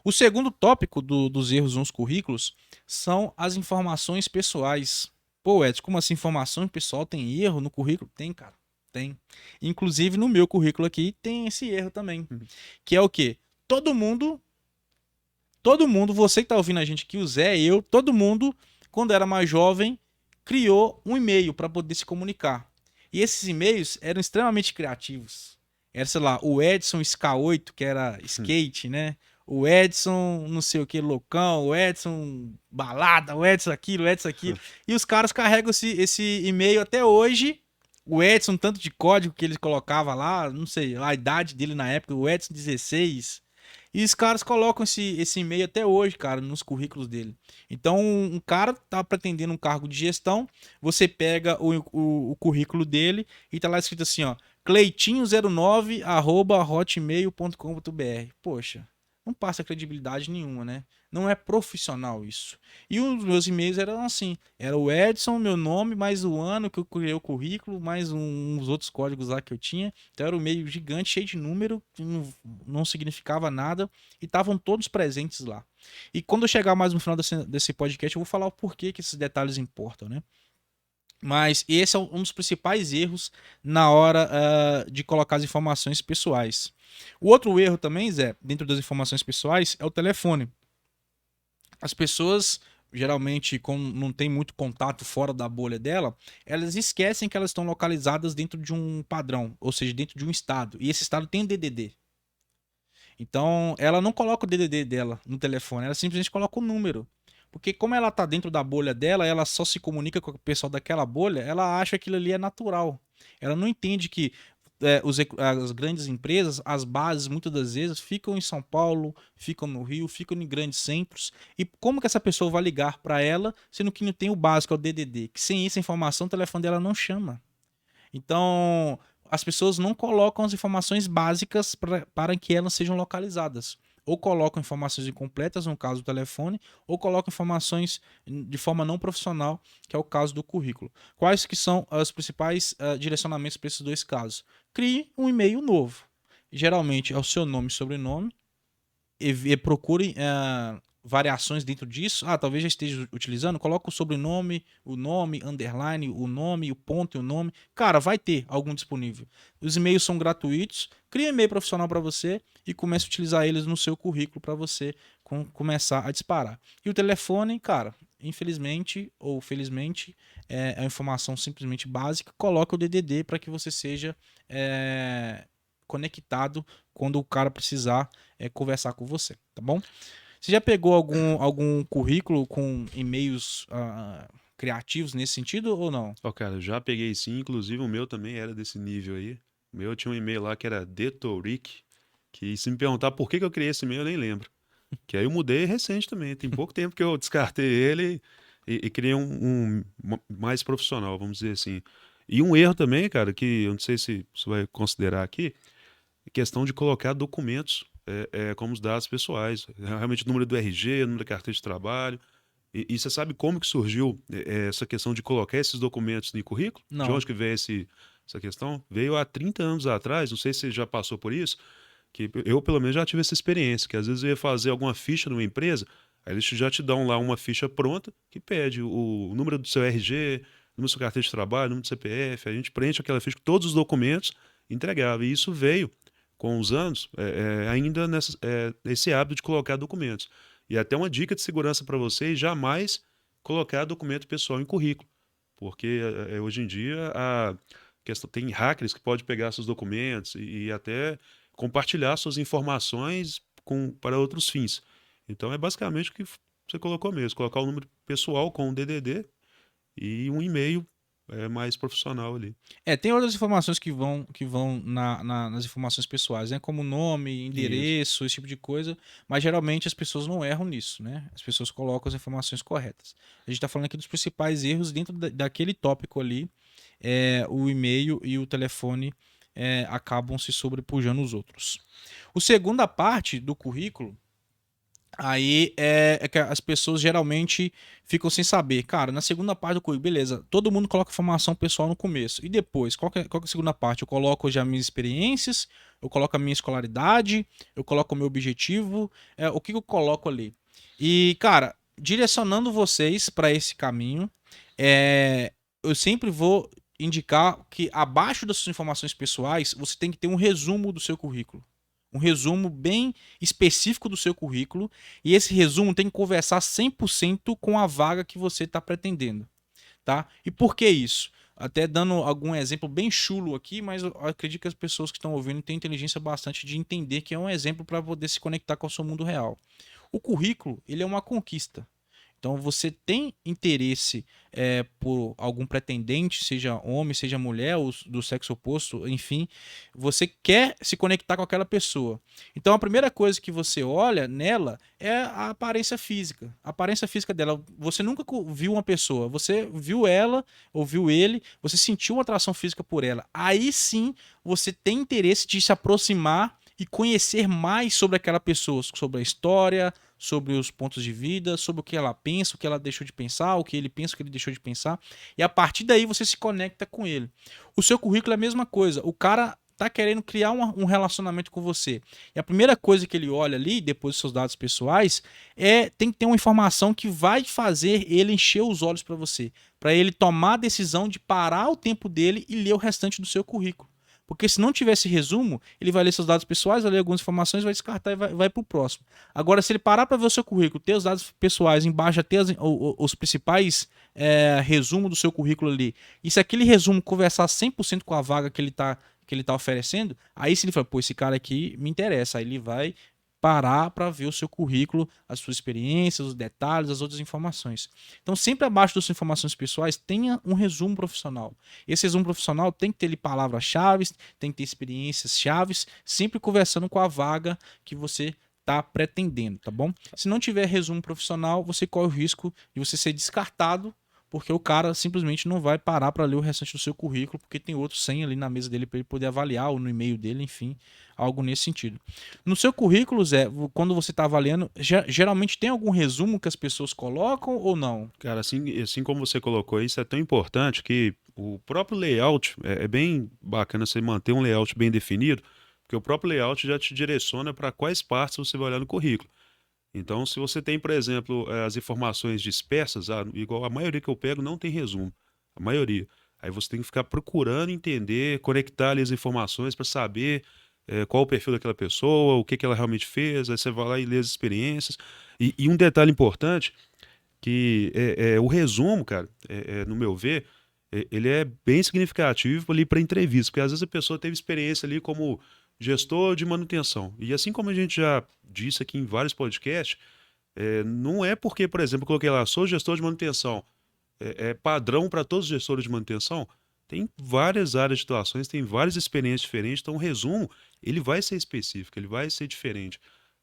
O segundo tópico dos erros nos currículos são as informações pessoais. Pô, Edson, como assim informação pessoal tem erro no currículo? Tem, cara. Tem. Inclusive no meu currículo aqui tem esse erro também. Uhum. Que é o quê? Todo mundo, todo mundo, você que tá ouvindo a gente aqui, o Zé, eu, todo mundo, quando era mais jovem, criou um e-mail para poder se comunicar. E esses e-mails eram extremamente criativos. Era, sei lá, o Edson SK8, que era skate, né? O Edson, não sei o que, loucão, o Edson balada, o Edson aquilo, o Edson aquilo. E os caras carregam esse e-mail até hoje. O Edson, tanto de código que ele colocava lá, não sei, a idade dele na época, o Edson 16. E os caras colocam esse e-mail até hoje, cara, nos currículos dele. Então, um cara tá pretendendo um cargo de gestão, você pega o currículo dele e tá lá escrito assim, ó, cleitinho09@hotmail.com.br. Poxa, não passa credibilidade nenhuma, né? Não é profissional isso. E os meus e-mails eram assim, era o Edson, meu nome, mais o ano que eu criei o currículo, mais uns outros códigos lá que eu tinha. Então era um e-mail gigante, cheio de número, que não significava nada, e estavam todos presentes lá. E quando eu chegar mais no final desse podcast, eu vou falar o porquê que esses detalhes importam, né? Mas esse é um dos principais erros na hora de colocar as informações pessoais. O outro erro também, Zé, dentro das informações pessoais, é o telefone. As pessoas, geralmente, como não tem muito contato fora da bolha dela, elas esquecem que elas estão localizadas dentro de um padrão, ou seja, dentro de um estado. E esse estado tem DDD. Então, ela não coloca o DDD dela no telefone, ela simplesmente coloca o número. Porque como ela tá dentro da bolha dela, ela só se comunica com o pessoal daquela bolha, ela acha que aquilo ali é natural. Ela não entende que as grandes empresas, as bases, muitas das vezes, ficam em São Paulo, ficam no Rio, ficam em grandes centros. E como que essa pessoa vai ligar para ela, sendo que não tem o básico, é o DDD? Que sem essa informação, o telefone dela não chama. Então, as pessoas não colocam as informações básicas para que elas sejam localizadas. Ou colocam informações incompletas, no caso do telefone, ou colocam informações de forma não profissional, que é o caso do currículo. Quais que são os principais direcionamentos para esses dois casos? Crie um e-mail novo. Geralmente é o seu nome e sobrenome, e procure variações dentro disso. Ah, talvez já esteja utilizando. Coloca o sobrenome, o nome, underline, o nome, o ponto e o nome. Cara, vai ter algum disponível. Os e-mails são gratuitos. Cria um e-mail profissional para você e comece a utilizar eles no seu currículo para você começar a disparar. E o telefone, cara, infelizmente ou felizmente, é a informação simplesmente básica. Coloca o DDD para que você seja conectado quando o cara precisar conversar com você, tá bom? Você já pegou algum currículo com e-mails criativos nesse sentido ou não? Ó, cara, eu já peguei sim, inclusive o meu também era desse nível aí. O meu tinha um e-mail lá que era Detoric, que se me perguntar por que que eu criei esse e-mail, eu nem lembro. Que aí eu mudei recente também, tem pouco tempo que eu descartei ele e criei um mais profissional, vamos dizer assim. E um erro também, cara, que eu não sei se você vai considerar aqui, é questão de colocar documentos como os dados pessoais. Realmente o número do RG, o número da carteira de trabalho. E você sabe como que surgiu essa questão de colocar esses documentos no currículo? De Não. onde que veio essa questão? Veio há 30 anos atrás, não sei se você já passou por isso, que eu pelo menos já tive essa experiência, que às vezes eu ia fazer alguma ficha numa empresa, aí eles já te dão lá uma ficha pronta que pede o número do seu RG, número do seu carteira de trabalho, número do CPF, a gente preenche aquela ficha com todos os documentos e entregava. E isso veio com os anos, ainda nesse hábito de colocar documentos. E até uma dica de segurança para vocês, jamais colocar documento pessoal em currículo, porque hoje em dia tem hackers que podem pegar seus documentos e até compartilhar suas informações para outros fins. Então é basicamente o que você colocou mesmo, colocar o número pessoal com o DDD e um e-mail mais profissional ali. Tem outras informações que vão nas informações pessoais, né? Como nome, Isso. endereço, esse tipo de coisa. Mas geralmente as pessoas não erram nisso, né? As pessoas colocam as informações corretas. A gente está falando aqui dos principais erros dentro daquele tópico ali. O e-mail e o telefone acabam se sobrepujando os outros. A segunda parte do currículo Aí é que as pessoas geralmente ficam sem saber. Cara, na segunda parte do currículo, beleza, todo mundo coloca informação pessoal no começo. E depois, qual que é a segunda parte? Eu coloco já minhas experiências, eu coloco a minha escolaridade, eu coloco o meu objetivo, o que eu coloco ali? E, cara, direcionando vocês para esse caminho, eu sempre vou indicar que abaixo das suas informações pessoais, você tem que ter um resumo do seu currículo. Um resumo bem específico do seu currículo, e esse resumo tem que conversar 100% com a vaga que você está pretendendo, tá? E por que isso? Até dando algum exemplo bem chulo aqui, mas eu acredito que as pessoas que estão ouvindo têm inteligência bastante de entender que é um exemplo para poder se conectar com o seu mundo real. O currículo, ele é uma conquista. Então, você tem interesse por algum pretendente, seja homem, seja mulher, ou do sexo oposto, enfim, você quer se conectar com aquela pessoa. Então, a primeira coisa que você olha nela é a aparência física. A aparência física dela. Você nunca viu uma pessoa, você viu ela ou viu ele, você sentiu uma atração física por ela. Aí sim, você tem interesse de se aproximar e conhecer mais sobre aquela pessoa, sobre a história, sobre os pontos de vida, sobre o que ela pensa, o que ela deixou de pensar, o que ele pensa, o que ele deixou de pensar. E a partir daí você se conecta com ele. O seu currículo é a mesma coisa. O cara tá querendo criar um relacionamento com você. E a primeira coisa que ele olha ali, depois dos seus dados pessoais, tem que ter uma informação que vai fazer ele encher os olhos para você, para ele tomar a decisão de parar o tempo dele e ler o restante do seu currículo. Porque se não tivesse resumo, ele vai ler seus dados pessoais, vai ler algumas informações, vai descartar e vai para o próximo. Agora, se ele parar para ver o seu currículo, ter os dados pessoais embaixo, ter os principais resumos do seu currículo ali, e se aquele resumo conversar 100% com a vaga que ele tá oferecendo, aí se ele fala, pô, esse cara aqui me interessa, aí ele vai parar para ver o seu currículo, as suas experiências, os detalhes, as outras informações. Então, sempre abaixo das suas informações pessoais, tenha um resumo profissional. Esse resumo profissional tem que ter ali palavras-chave, tem que ter experiências-chaves, sempre conversando com a vaga que você está pretendendo, tá bom? Se não tiver resumo profissional, você corre o risco de você ser descartado, porque o cara simplesmente não vai parar para ler o restante do seu currículo, porque tem outro 100 ali na mesa dele para ele poder avaliar, ou no e-mail dele, enfim, algo nesse sentido. No seu currículo, Zé, quando você está avaliando, geralmente tem algum resumo que as pessoas colocam ou não? Cara, assim como você colocou, isso é tão importante que o próprio layout é bem bacana você manter um layout bem definido, porque o próprio layout já te direciona para quais partes você vai olhar no currículo. Então, se você tem, por exemplo, as informações dispersas, igual a maioria que eu pego não tem resumo, a maioria. Aí você tem que ficar procurando entender, conectar ali as informações para saber qual o perfil daquela pessoa, o que que ela realmente fez, aí você vai lá e lê as experiências. E um detalhe importante que o resumo, cara, no meu ver, ele é bem significativo ali para entrevista, porque às vezes a pessoa teve experiência ali como gestor de manutenção. E assim como a gente já disse aqui em vários podcasts, não é porque, por exemplo, eu coloquei lá, sou gestor de manutenção, é padrão para todos os gestores de manutenção. Tem várias áreas de atuações, tem várias experiências diferentes, então o resumo, ele vai ser específico, ele vai ser diferente.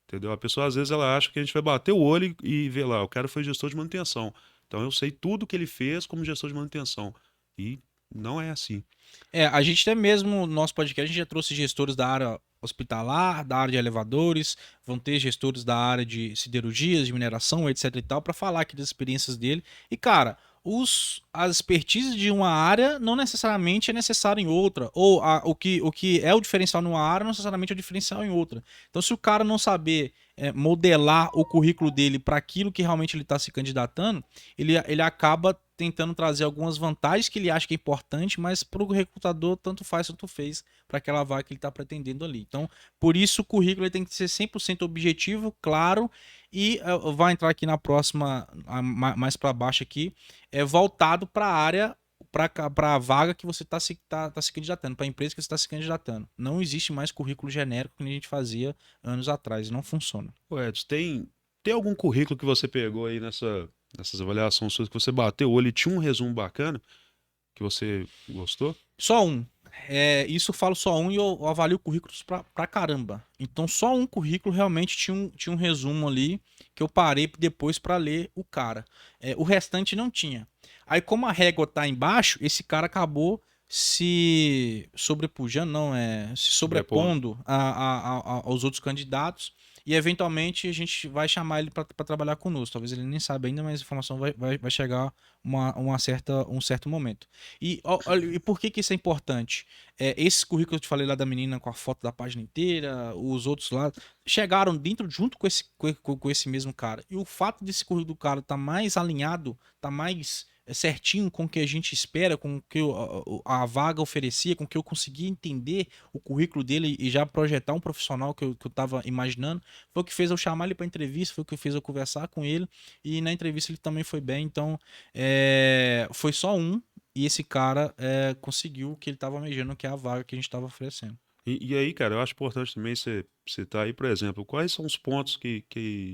Entendeu? A pessoa, às vezes, ela acha que a gente vai bater o olho e ver lá, o cara foi gestor de manutenção. Então eu sei tudo que ele fez como gestor de manutenção. E não é assim. A gente até mesmo, no nosso podcast, a gente já trouxe gestores da área hospitalar, da área de elevadores, vão ter gestores da área de siderurgias, de mineração, etc e tal, para falar aqui das experiências dele. E, cara, as expertises de uma área não necessariamente é necessário em outra, ou o que é o diferencial numa área não necessariamente é o diferencial em outra. Então, se o cara não saber modelar o currículo dele para aquilo que realmente ele está se candidatando, ele acaba tentando trazer algumas vantagens que ele acha que é importante, mas para o recrutador tanto faz quanto fez para aquela vaga que ele está pretendendo ali. Então, por isso o currículo ele tem que ser 100% objetivo, claro, e vai entrar aqui na próxima, mais para baixo aqui, voltado para a área, para a vaga que você está se candidatando, para a empresa que você está se candidatando. Não existe mais currículo genérico que a gente fazia anos atrás, não funciona. Ô, Edson, tem algum currículo que você pegou aí nessas avaliações suas que você bateu o olho e tinha um resumo bacana que você gostou? Só um. Isso eu falo só um e eu avalio currículos pra caramba. Então só um currículo realmente tinha um resumo ali que eu parei depois pra ler o cara. O restante não tinha. Aí como a régua tá embaixo, esse cara acabou se sobrepujando, não, se Sobrepondo. sobrepondo aos outros candidatos. e eventualmente a gente vai chamar ele para trabalhar conosco. Talvez ele nem saiba ainda, mas a informação vai chegar um certo momento. Olha, e por que isso é importante? Esses currículos que eu te falei lá da menina com a foto da página inteira, os outros lá, chegaram dentro junto com esse mesmo cara. E o fato desse currículo do cara tá mais alinhado, tá mais certinho com o que a gente espera, com o que a vaga oferecia, com o que eu consegui entender o currículo dele e já projetar um profissional que eu tava imaginando, foi o que fez eu chamar ele para entrevista, foi o que fez eu conversar com ele, e na entrevista ele também foi bem. Então foi só um, e esse cara conseguiu o que ele estava almejando, que é a vaga que a gente estava oferecendo. E aí, cara, eu acho importante também você citar aí, por exemplo, quais são os pontos que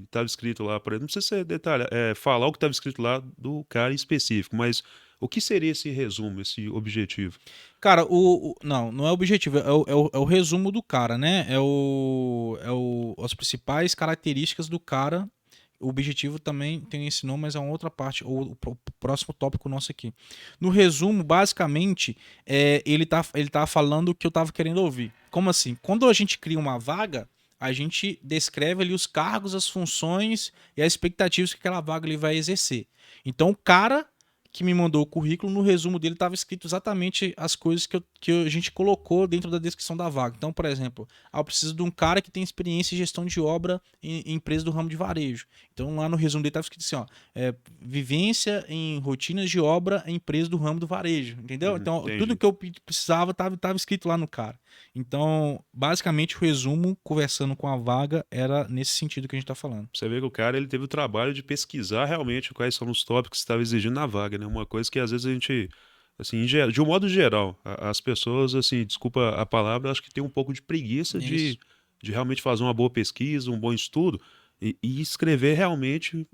estava escrito lá, por exemplo, não precisa ser detalhe, falar o que estava escrito lá do cara em específico, mas o que seria esse resumo, esse objetivo? Cara, não é o objetivo, é o resumo do cara, né? As principais características do cara. O objetivo também tem esse nome, mas é uma outra parte, ou o próximo tópico nosso aqui. No resumo, basicamente, ele tá falando o que eu tava querendo ouvir. Como assim? Quando a gente cria uma vaga, a gente descreve ali os cargos, as funções e as expectativas que aquela vaga ele vai exercer. Então, o cara que me mandou o currículo, no resumo dele estava escrito exatamente as coisas que a gente colocou dentro da descrição da vaga. Então, por exemplo, eu preciso de um cara que tem experiência em gestão de obra em empresa do ramo de varejo. Então, lá no resumo dele estava escrito assim, ó, vivência em rotinas de obra em empresa do ramo do varejo, entendeu? Então, tudo Entendi. que eu precisava estava escrito lá no cara. Então, basicamente, o resumo, conversando com a vaga, era nesse sentido que a gente está falando. Você vê que o cara ele teve o trabalho de pesquisar realmente quais são os tópicos que estava exigindo na vaga, né? Uma coisa que às vezes a gente, assim, de um modo geral, as pessoas, assim, desculpa a palavra, acho que tem um pouco de preguiça Isso. de realmente fazer uma boa pesquisa, um bom estudo e escrever realmente,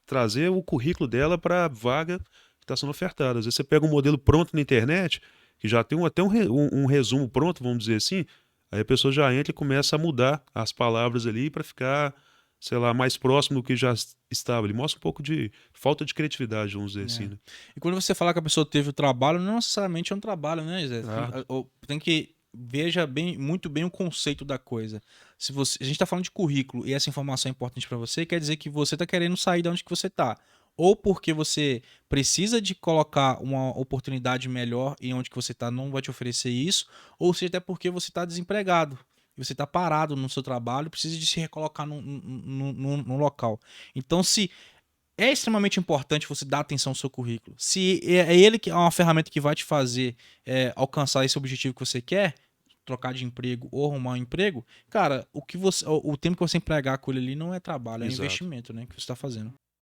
trazer o currículo dela para a vaga que está sendo ofertada. Às vezes você pega um modelo pronto na internet, que já tem até um resumo pronto, vamos dizer assim, aí a pessoa já entra e começa a mudar as palavras ali para ficar, sei lá, mais próximo do que já estava. Ele mostra um pouco de falta de criatividade, vamos dizer assim, É. né? E quando você fala que a pessoa teve o trabalho, não necessariamente é um trabalho, né, Zé? Ah, Tem que veja bem, muito bem o conceito da coisa. Se você, a gente está falando de currículo e essa informação é importante para você, quer dizer que você está querendo sair de onde que você está. Ou porque você precisa de colocar uma oportunidade melhor e onde que você está não vai te oferecer isso, ou seja, até porque você está desempregado. E você está parado no seu trabalho, precisa de se recolocar num local. Então, se é extremamente importante você dar atenção ao seu currículo. Se é ele que é uma ferramenta que vai te fazer alcançar esse objetivo que você quer, trocar de emprego ou arrumar um emprego, cara, o tempo que você empregar com ele ali não é trabalho, é exato. investimento, né, que você está fazendo.